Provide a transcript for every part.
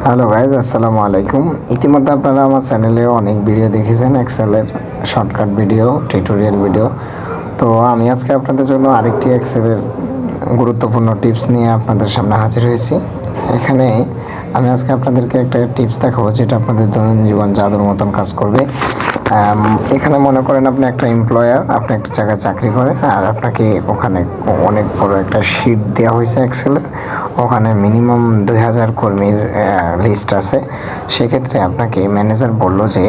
Hello guys, আসসালামু আলাইকুম। ইতিমধ্যে আপনারা আমার চ্যানেলে অনেক ভিডিও দেখেছেন, এক্সেলের শর্টকাট ভিডিও, টিউটোরিয়াল ভিডিও। তো আমি আজকে আপনাদের জন্য আরেকটি এক্সেলের গুরুত্বপূর্ণ টিপস নিয়ে আপনাদের সামনে হাজির হয়েছি। এখানে আমি আজকে আপনাদেরকে একটা টিপস দেখাবো যেটা আপনাদের দৈনন্দিন জীবন জাদুর মতন কাজ করবে। এখানে মনে করেন আপনি একটা এমপ্লয়ার, আপনি একটা জায়গায় চাকরি করেন আর আপনাকে ওখানে অনেক বড় একটা শিট দেওয়া হয়েছে এক্সেলের। ওখানে মিনিমাম 2000 কর্মীর লিস্ট আছে। সেক্ষেত্রে আপনাকে ম্যানেজার বললো যে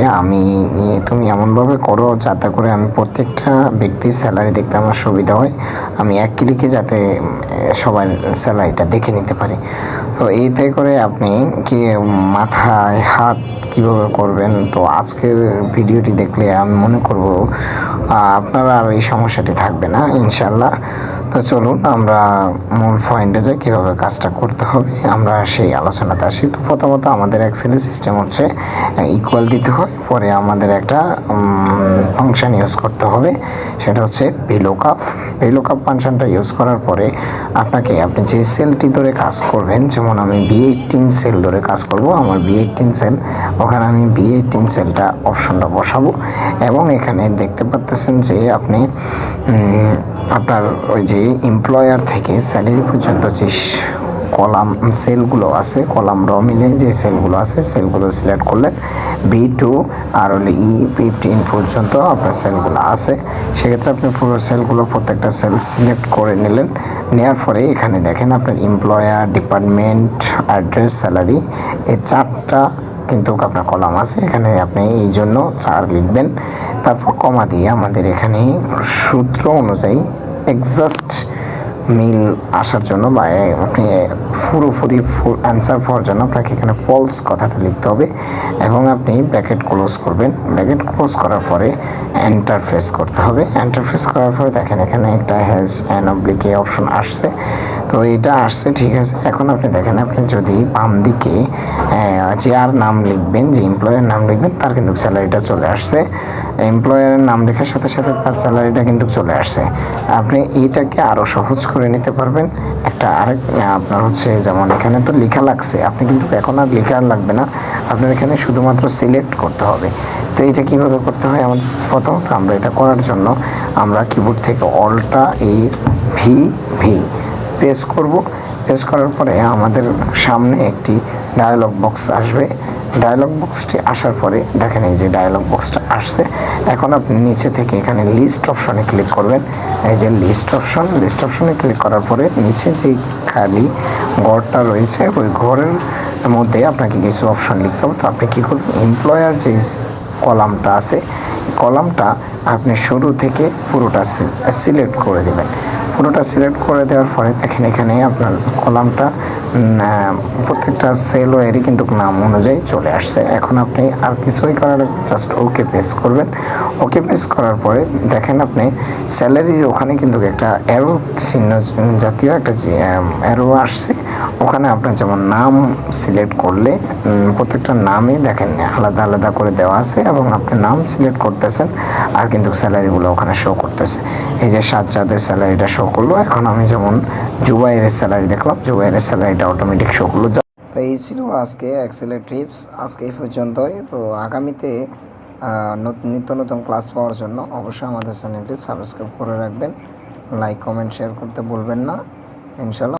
তুমি এমনভাবে করো যাতে করে আমি প্রত্যেকটা ব্যক্তির স্যালারি দেখতে আমার সুবিধা হয়, আমি এক ক্লিকে যাতে সবার স্যালারিটা দেখে নিতে পারি। তো এইতে করে আপনি কি মাথায় হাত কীভাবে করবেন, তো আজকের ভিডিওটি দেখলে আমি মনে করব আপনারা আর এই সমস্যাটি থাকবে না ইনশাল্লাহ। তো চলুন আমরা মূল পয়েন্টে যাই, কীভাবে কাজটা করতে হবে আমরা সেই আলোচনাতে আসি। তো প্রথমত আমাদের এক্সেলের সিস্টেম হচ্ছে ইকুয়াল দিতে হয়, পরে আমাদের একটা ফাংশন ইউজ করতে হবে, সেটা হচ্ছে ভিলুকআপ। ভিলুকআপ ফাংশনটা ইউজ করার পরে আপনি যে সেলটি ধরে কাজ করবেন, যেমন আমি B18 সেল ধরে কাজ করব, আমার B18 সেল, ওখানে আমি B18 সেলটা অপশনটা বসাবো এবং এখানে দেখতে পাচ্ছেন যে আপনি আপনার ওই যে এমপ্লয়ার থেকে স্যালারি পর্যন্ত যে কলাম সেলগুলো আছে, কলাম র মিলে যে সেলগুলো আছে সেলগুলো সিলেক্ট করলেন। B2 আর হলে E15 পর্যন্ত আপনার সেলগুলো আছে। সেক্ষেত্রে আপনি পুরো সেলগুলো প্রত্যেকটা সেল সিলেক্ট করে নিলেন। নেওয়ার পরে এখানে দেখেন আপনার এমপ্লয়ার, ডিপার্টমেন্ট, অ্যাড্রেস, স্যালারি, এই চারটা কিন্তু আপনার কলাম আছে। এখানে আপনি এই জন্য 4 লিখবেন, তারপর কমা দিয়ে আমাদের এখানে সূত্র অনুযায়ী এক্সাক্ট মিল আসার জন্য বা আপনি পুরোপুরি ফুল অ্যান্সার পাওয়ার জন্য আপনাকে এখানে ফলস কথাটা লিখতে হবে এবং আপনি ব্র্যাকেট ক্লোজ করবেন। ব্র্যাকেট ক্লোজ করার পরে এন্টার প্রেস করতে হবে। এন্টার প্রেস করার পরে দেখেন এখানে একটা হ্যাজ অ্যান অবলিক অপশন আসছে। তো এটা আসছে, ঠিক আছে। এখন আপনি দেখেন, আপনি যদি বাম দিকে যার নাম লিখবেন, যে এমপ্লয়ের নাম লিখবেন, তার কিন্তু স্যালারিটা চলে আসছে। এমপ্লয়ারের নাম লেখার সাথে সাথে তার স্যালারিটা কিন্তু চলে আসছে। আপনি এইটাকে আরও সহজ করে নিতে পারবেন। আপনার হচ্ছে যেমন এখানে তো লেখা লাগছে, আপনি কিন্তু এখন আর লেখা লাগবে না, আপনার এখানে শুধুমাত্র সিলেক্ট করতে হবে। তো এটা কীভাবে করতে হয়, আমাদের প্রথমত আমরা এটা করার জন্য আমরা কিবোর্ড থেকে Alt+V প্রেস করব। প্রেস করার পরে আমাদের সামনে একটি ডায়লগ বক্স আসবে। ডায়লগ বক্সটি আসার পরে দেখেন এই যে ডায়লগ বক্সটা আসছে। এখন আপনি নিচে থেকে এখানে লিস্ট অপশনে ক্লিক করবেন। এই যে লিস্ট অপশনে ক্লিক করার পরে নিচে যে খালি ঘরটা রয়েছে ওই ঘরের মধ্যে আপনাকে কিছু অপশন লিখতে হবে। তো আপনি কী করবেন, এমপ্লয়ার যে কলামটা আছে, কলামটা আপনি শুরু থেকে পুরোটা সিলেক্ট করে দেবেন। পুরোটা সিলেক্ট করে দেওয়ার পরে দেখেন এখানে আপনার কলামটা প্রত্যেকটা সেলওয়ারই কিন্তু নাম অনুযায়ী চলে আসছে। এখন আপনি আর কিছুই করার, জাস্ট ওকে প্রেস করবেন। ওকে প্রেস করার পরে দেখেন আপনি স্যালারির ওখানে কিন্তু একটা অ্যারো চিহ্ন জাতীয় একটা অ্যারো আসছে। ওখানে আপনার যেমন নাম সিলেক্ট করলে প্রত্যেকটা নামই দেখেন আলাদা আলাদা করে দেওয়া আছে এবং আপনি নাম সিলেক্ট করতেছেন আর কিন্তু স্যালারিগুলো ওখানে শো করতেছে। এই যে সাজ্জাদের স্যালারিটা শো করলো। এখন আমি যেমন জুবাইরের স্যালারি দেখলাম, জুবাইরের স্যালারিটা অটোমেটিক শো করলো। তো এই ছিল আজকে এক্সেলের টিপস, আজকে এই পর্যন্তই। তো আগামীতে নিত্য নতুন ক্লাস পাওয়ার জন্য অবশ্যই আমাদের চ্যানেলটি সাবস্ক্রাইব করে রাখবেন, লাইক কমেন্ট শেয়ার করতে ভুলবেন না ইনশাল্লাহ।